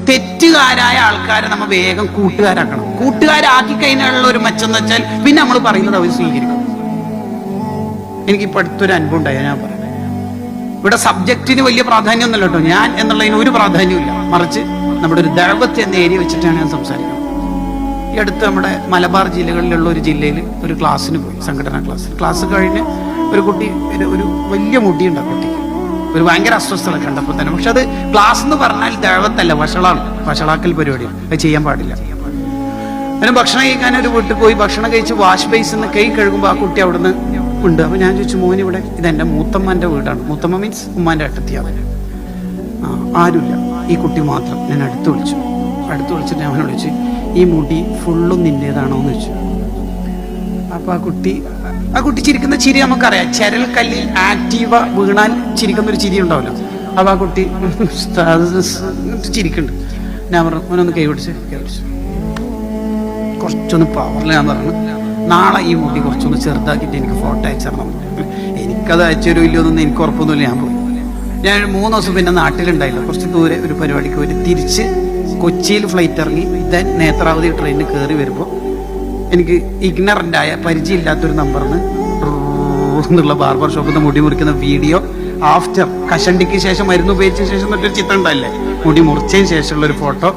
തെറ്റുകാരായ ആൾക്കാരെ നമ്മൾ വേഗം കൂട്ടുകാരാക്കണം. കൂട്ടുകാരാക്കി കഴിഞ്ഞാലുള്ള ഒരു മെച്ചം എന്ന് വെച്ചാൽ പിന്നെ നമ്മൾ പറയുന്നത് അവർ സ്വീകരിക്കും. എനിക്കിപ്പോൾ അടുത്തൊരു അനുഭവം ഉണ്ടായി, ഞാൻ പറയാം. ഇവിടെ സബ്ജക്റ്റിന് വലിയ പ്രാധാന്യമൊന്നുമില്ല കേട്ടോ, ഞാൻ എന്നുള്ളതിന് ഒരു പ്രാധാന്യമില്ല, മറിച്ച് നമ്മുടെ ഒരു ദഅവത്ത് എന്ന ഏരിയ വെച്ചിട്ടാണ് ഞാൻ സംസാരിക്കുന്നത്. ഈ അടുത്ത് നമ്മുടെ മലബാർ ജില്ലകളിലുള്ള ഒരു ജില്ലയിൽ ഒരു ക്ലാസ്സിന് പോയി, സംഘടനാ ക്ലാസ് കഴിഞ്ഞ് ഒരു കുട്ടി ഒരു വലിയ മുടിയുണ്ട് ആ കുട്ടിക്ക്, ഒരു ഭയങ്കര അസ്വസ്ഥത കണ്ടപ്പോൾ തന്നെ. പക്ഷെ അത് ക്ലാസ് എന്ന് പറഞ്ഞാൽ ദഅവത്തല്ല, വഷളാക്കൽ പരിപാടിയാണ്, അത് ചെയ്യാൻ പാടില്ല. അങ്ങനെ ഭക്ഷണം കഴിക്കാൻ ഒരു വീട്ടിൽ പോയി ഭക്ഷണം കഴിച്ച് വാഷ് ബേസിൽ നിന്ന് കൈ കഴുകുമ്പോൾ ആ കുട്ടി അവിടുന്ന് ഉണ്ട്. അപ്പൊ ഞാൻ ചോദിച്ചു, മോൻ ഇവിടെ, ഇതെന്റെ മൂത്തമ്മന്റെ വീടാണ്. മൂത്തമ്മ മീൻസ് ഉമ്മാന്റെ ഏട്ടത്തിയാണ്. ആരുമില്ല, ഈ കുട്ടി മാത്രം. ഞാൻ അടുത്ത് വിളിച്ചിട്ട് ഞാൻ അവനോട് ചോദിച്ചു, ഈ മുടി ഫുള്ളും നിന്റേതാണോ എന്ന് ചോദിച്ചു. അപ്പൊ ആ കുട്ടി ചിരിക്കുന്ന ചിരി നമുക്കറിയാം, ചരൽ കല്ലിൽ ആക്റ്റീവ വീണാൽ ചിരിക്കുന്ന ഒരു ചിരി ഉണ്ടാവില്ല. അപ്പൊ ആ കുട്ടി ചിരിക്കുന്നുണ്ട്. ഞാൻ പറഞ്ഞു, അവനൊന്ന് കൈ പിടിച്ച് കുറച്ചൊന്ന് പവറിൽ. ഞാൻ പറഞ്ഞു, നാളെ ഈ മുടി കുറച്ചൊന്ന് ചെറുതാക്കിയിട്ട് എനിക്ക് ഫോട്ടോ അയച്ചിടണം. എനിക്കത് അയച്ചൊരു ഇല്ലയൊന്നും എനിക്ക് ഉറപ്പൊന്നുമില്ല. ഞാൻ പോയി. ഞാൻ 3 ദിവസം പിന്നെ നാട്ടിലുണ്ടായില്ല, കുറച്ച് ദൂരെ ഒരു പരിപാടിക്ക് പോയിട്ട് തിരിച്ച് കൊച്ചിയിൽ ഫ്ലൈറ്റ് ഇറങ്ങി ദെൻ നേത്രാവതി ട്രെയിനിൽ കയറി വരുമ്പോൾ എനിക്ക് ഇഗ്നറൻ്റായ പരിചയമില്ലാത്തൊരു നമ്പറിന് എന്നുള്ള ബാർബർ ഷോപ്പിൽ നിന്ന് മുടി മുറിക്കുന്ന വീഡിയോ ആഫ്റ്റർ കഷണ്ടിക്ക് ശേഷം മരുന്ന് ഉപയോഗിച്ച ശേഷം മറ്റൊരു ചിത്രം ഉണ്ടല്ലേ, മുടി മുറിച്ചതിന് ശേഷമുള്ള ഒരു ഫോട്ടോ,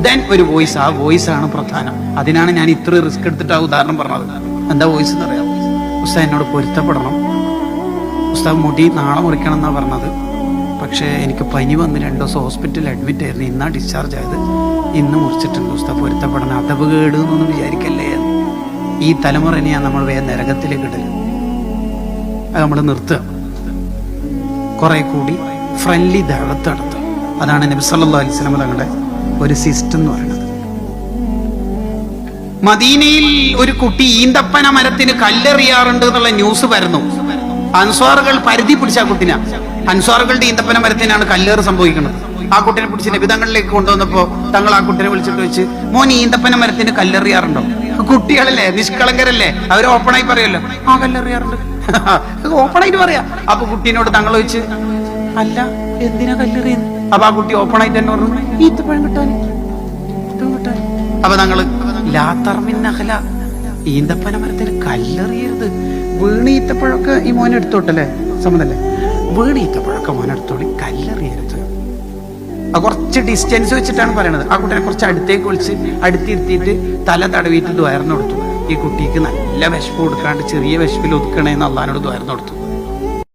ദെൻ ഒരു വോയിസ്. ആ വോയിസ് ആണ് പ്രധാനം. അതിനാണ് ഞാൻ ഇത്ര റിസ്ക് എടുത്തിട്ട് ആ ഉദാഹരണം പറഞ്ഞത്. എന്താ വോയിസ് എന്ന് പറയാം, ഉസ്താദ് എന്നോട് പൊരുത്തപ്പെടണം, ഉസ്താദ് മുടി നാളെ മുറിക്കണം എന്നാണ് പറഞ്ഞത്, പക്ഷേ എനിക്ക് പനി വന്ന് 2 ദിവസം ഹോസ്പിറ്റലിൽ അഡ്മിറ്റ് ആയിരുന്നു, ഇന്നാ ഡിസ്ചാർജ് ആയത്, ഇന്ന് മുറിച്ചിട്ടുണ്ട് ഉസ്താദ്, പൊരുത്തപ്പെടണം, അതവ് കേട് എന്നൊന്നും വിചാരിക്കല്ലേ. ഈ തലമുറനെയാണ് നമ്മൾ വേഗം നരകത്തിലേക്ക് ഇടല്. അത് നമ്മൾ നിർത്തുക, കുറെ കൂടി ഫ്രണ്ട്ലി ദഅവത്ത് നടത്തുക. അതാണ് നബി സല്ലല്ലാഹു അലൈഹി വസല്ലം തങ്ങളുടെ ഒരു സിസ്റ്റം എന്ന് പറയുന്നത്. മദീനയിൽ ഒരു കുട്ടി ഈന്തപ്പന മരത്തിന് കല്ലെറിയാറുണ്ട് എന്നുള്ള ന്യൂസ് വരുന്നു. അൻസ്വാറുകൾ പരിധി പിടിച്ച ആ കുട്ടിനാ, അൻസ്വാറുകളുടെ ഈന്തപ്പന മരത്തിനാണ് കല്ലേറ് സംഭവിക്കുന്നത്. ആ കുട്ടിനെ പിടിച്ച് നബി തങ്ങളിലേക്ക് കൊണ്ടുവന്നപ്പോ തങ്ങൾ ആ കുട്ടിനെ വിളിച്ചിട്ട് വെച്ച്, മോൻ ഈന്തപ്പന മരത്തിന് കല്ലെറിയാറുണ്ടോ? കുട്ടികളല്ലേ, നിഷ്കളങ്കരല്ലേ, അവർ ഓപ്പണായി പറയല്ലോ, ആ കല്ലെറിയാറുണ്ട്, ഓപ്പണായിട്ട് പറയാ. അപ്പൊ കുട്ടീനോട് തങ്ങൾ വെച്ച്, അല്ല എന്തിനാ കല്ലെറിയുന്നത്? അപ്പൊ ആ കുട്ടി ഓപ്പണായിട്ട് തന്നെ പറഞ്ഞു, ഈത്തപ്പഴം കിട്ടാൻ. അപ്പൊ തങ്ങള് ലാത്തർമിന്നഹല, ഈന്തപ്പന മരത്തിന് കല്ലെറിയരുത്, വീണ് ഈത്തപ്പഴമൊക്കെ ഈ മോനെ എടുത്തോട്ടല്ലേ, സമ്മതല്ലേ, വീണ് ഈത്തപ്പഴമൊക്കെ മോനെടുത്തോളി, കല്ലെറിയരുത്. അത് കുറച്ച് ഡിസ്റ്റൻസ് വെച്ചിട്ടാണ് പറയണത്. ആ കുട്ടിനെ കുറച്ച് അടുത്തേക്ക് വിളിച്ച് അടുത്തിരുത്തിയിട്ട് തല തടവിയിട്ട് ദ്വാരന്ന് കൊടുത്തു. ഈ കുട്ടിക്ക് നല്ല വിശപ്പ് കൊടുക്കാണ്ട് ചെറിയ വിശപ്പിൽ ഒതുക്കണേന്ന് അള്ളാഹിനോട് ദ്വാരന്ന് കൊടുത്തു.